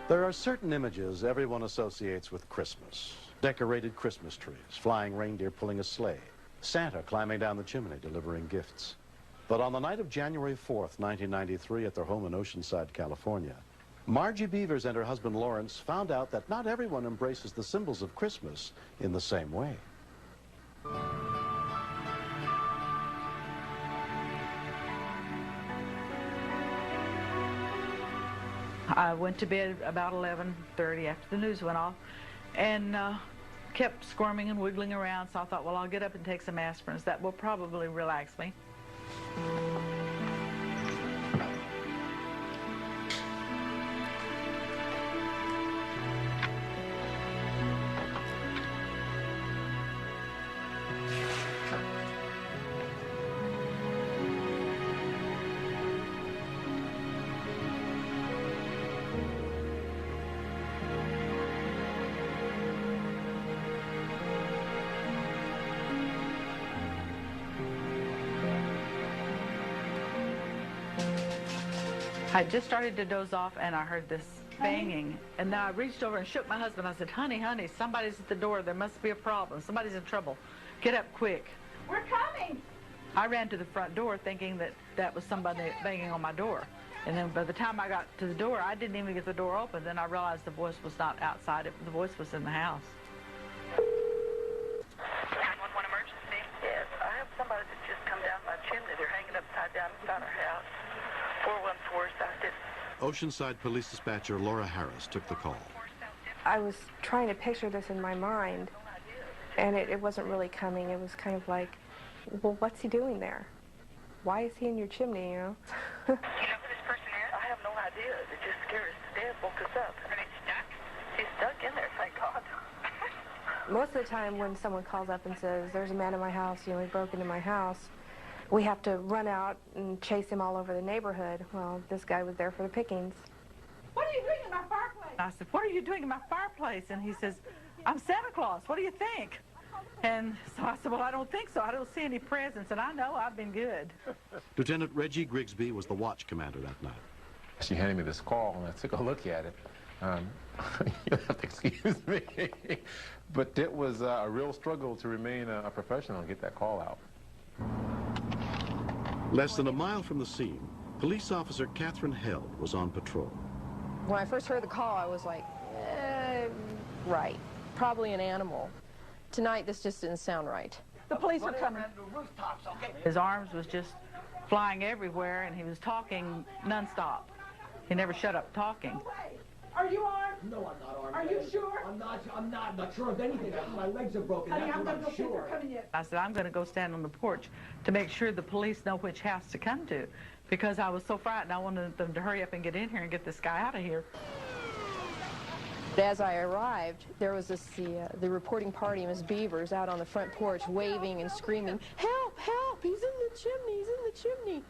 There are certain images everyone associates with Christmas. Decorated Christmas trees, flying reindeer pulling a sleigh, Santa climbing down the chimney delivering gifts. But on the night of January 4th, 1993, at their home in Oceanside, California, Margie Beavers and her husband Lawrence found out that not everyone embraces the symbols of Christmas in the same way. I went to bed about 11:30 after the news went off, and kept squirming and wiggling around, so I thought, well, I'll get up and take some aspirins. That will probably relax me. I just started to doze off, and I heard this banging, and then I reached over and shook my husband. I said, honey, somebody's at the door. There must be a problem. Somebody's in trouble. Get up quick. We're coming. I ran to the front door thinking that that was somebody banging on my door. And then by the time I got to the door, I didn't even get the door open. Then I realized the voice was not outside. The voice was in the house. 911 emergency? Yes, I have somebody that's just come down my chimney. They're hanging upside down inside our house. 414 South. Oceanside Police Dispatcher Laura Harris took the call. I was trying to picture this in my mind, and it wasn't really coming. It was kind of like, well, what's he doing there? Why is he in your chimney, you know? You know who this person is? I have no idea. It just scared us to death, woke us up. Are they stuck? He's stuck in there, thank God. Most of the time when someone calls up and says, there's a man in my house, you know, he broke into my house, we have to run out and chase him all over the neighborhood. Well, this guy was there for the pickings. What are you doing in my fireplace? I said, what are you doing in my fireplace? And he says, I'm Santa Claus. What do you think? And so I said, well, I don't think so. I don't see any presents, and I know I've been good. Lieutenant Reggie Grigsby was the watch commander that night. She handed me this call, and I took a look at it. You'll have to excuse me. But it was a real struggle to remain a professional and get that call out. Less than a mile from the scene, police officer Catherine Held was on patrol. When I first heard the call, I was like, right, probably an animal. Tonight, this just didn't sound right. The police are coming. His arms was just flying everywhere, and he was talking nonstop. He never shut up talking. Are you armed? No, I'm not armed. Are you sure? I'm not sure of anything. My legs are broken. Honey, That's I'm what going to go see if they're coming yet. I said, I'm going to go stand on the porch to make sure the police know which house to come to, because I was so frightened. I wanted them to hurry up and get in here and get this guy out of here. As I arrived, there was the reporting party, Miss Beavers, out on the front porch waving and screaming, help, help, he's in the chimney, he's in the chimney.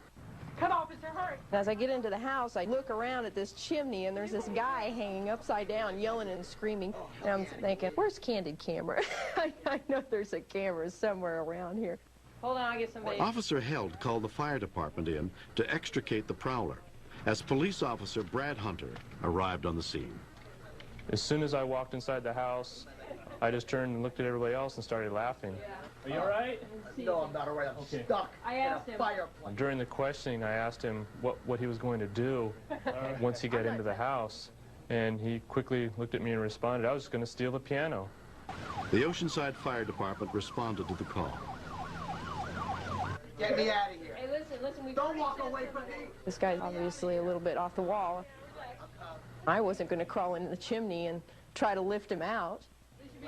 Come, officer, hurry. As I get into the house, I look around at this chimney, and there's this guy hanging upside down, yelling and screaming. And I'm thinking, where's Candid Camera? I know there's a camera somewhere around here. Hold on, I'll get somebody. Officer Held called the fire department in to extricate the prowler as police officer Brad Hunter arrived on the scene. As soon as I walked inside the house, I just turned and looked at everybody else and started laughing. Are you all right? No, I'm not all right. I'm stuck in a fireplace. During the questioning, I asked him what he was going to do once he got into the house, and he quickly looked at me and responded, I was just going to steal the piano. The Oceanside Fire Department responded to the call. Get me out of here. Hey, listen, Don't walk away from me. This guy's obviously a little bit off the wall. I wasn't going to crawl into the chimney and try to lift him out.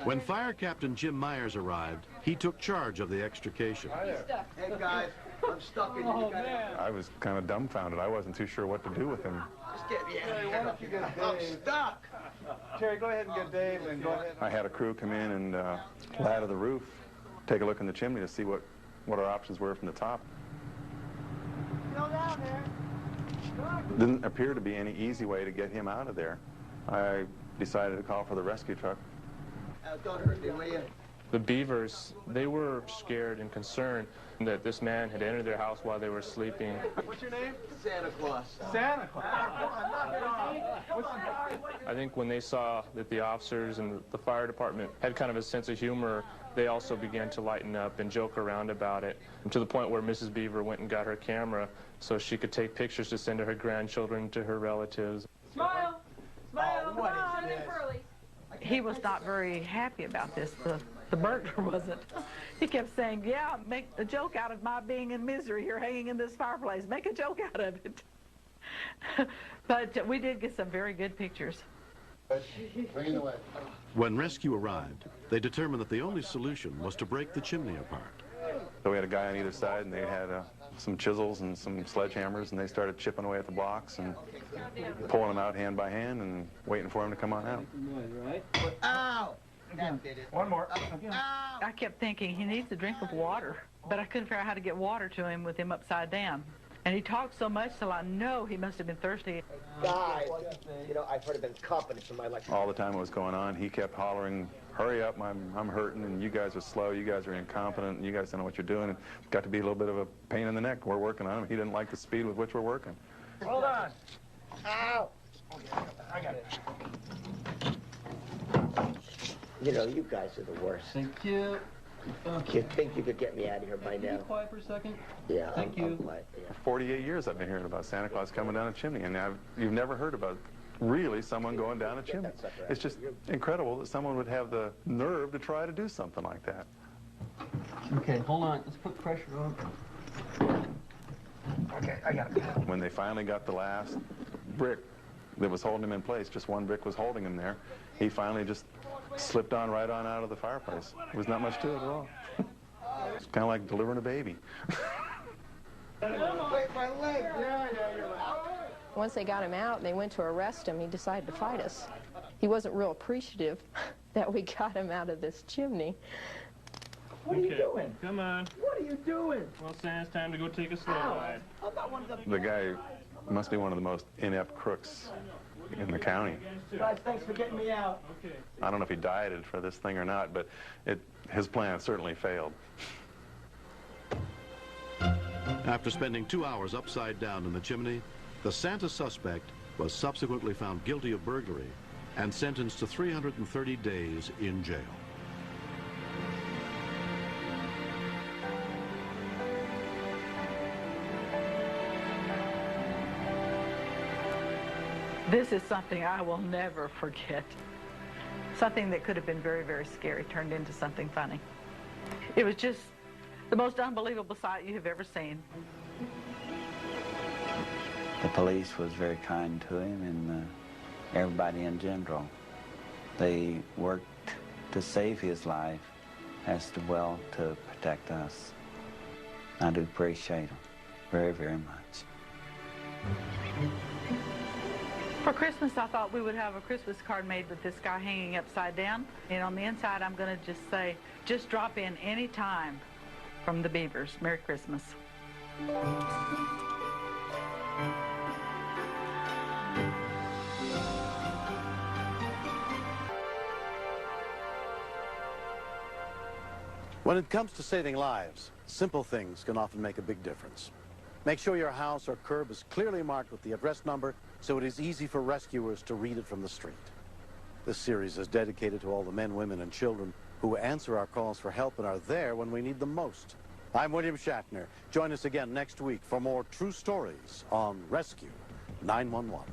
When Fire Captain Jim Myers arrived, he took charge of the extrication. Hey, guys, I'm stuck in here. Oh, man. I was kind of dumbfounded. I wasn't too sure what to do with him. Just get me out of here. I'm stuck. Terry, go ahead and get Dave and go ahead. I had a crew come in and ladder the roof, take a look in the chimney to see what our options were from the top. Go down there. Didn't appear to be any easy way to get him out of there. I decided to call for the rescue truck. Don't hurt me, will you? The Beavers, they were scared and concerned that this man had entered their house while they were sleeping. What's your name? Santa Claus. Santa Claus. I think when they saw that the officers and the fire department had kind of a sense of humor, they also began to lighten up and joke around about it, to the point where Mrs. Beaver went and got her camera so she could take pictures to send to her grandchildren, to her relatives. Smile! Smile! Come on, in Pearly. He was not very happy about this. The burglar wasn't. He kept saying, yeah, make a joke out of my being in misery here hanging in this fireplace. Make a joke out of it. But we did get some very good pictures. Bring it away. When rescue arrived, they determined that the only solution was to break the chimney apart. So we had a guy on either side, and they had some chisels and some sledgehammers, and they started chipping away at the blocks and pulling them out hand by hand and waiting for him to come on out. Ow! That did it. One more. Ow! I kept thinking he needs a drink of water, but I couldn't figure out how to get water to him with him upside down. And he talked so much till I know he must have been thirsty. Guys, you know, I've heard of been confidence in my life. All the time it was going on, he kept hollering, hurry up, I'm hurting, and you guys are slow, you guys are incompetent, and you guys don't know what you're doing. It got to be a little bit of a pain in the neck. We're working on him. He didn't like the speed with which we're working. Hold on. Ow! I got it. You know, you guys are the worst. Thank you. You think you could get me out of here by Can you now? be quiet for a second? Yeah, Thank you. I'm quiet, yeah. For 48 years I've been hearing about Santa Claus coming down a chimney, and you've never heard about really someone going down a chimney. It's just incredible that someone would have the nerve to try to do something like that. Okay, hold on. Let's put pressure on. Okay, I got it. When they finally got the last brick that was holding him in place, just one brick was holding him there, he finally just slipped on right on out of the fireplace. There was not much to it at all. It's kind of like delivering a baby. Wait, my leg! Yeah, you're right. Once they got him out and they went to arrest him, he decided to fight us. He wasn't real appreciative that we got him out of this chimney. What are you doing? Come on. What are you doing? Well, Santa's time to go take a slow ride. I'm not one of the... The guy must be one of the most inept crooks in the county. Guys, thanks for getting me out. I don't know if he dieted for this thing or not, but his plan certainly failed. After spending 2 hours upside down in the chimney, the Santa suspect was subsequently found guilty of burglary and sentenced to 330 days in jail. This is something I will never forget. Something that could have been very, very scary turned into something funny. It was just the most unbelievable sight you have ever seen. The police was very kind to him, and everybody in general. They worked to save his life as well to protect us. I do appreciate them very, very much. For Christmas, I thought we would have a Christmas card made with this guy hanging upside down. And on the inside, I'm going to just say, just drop in any time from the Beavers. Merry Christmas. When it comes to saving lives, simple things can often make a big difference. Make sure your house or curb is clearly marked with the address number so it is easy for rescuers to read it from the street. This series is dedicated to all the men, women, and children who answer our calls for help and are there when we need them most. I'm William Shatner. Join us again next week for more true stories on Rescue 911.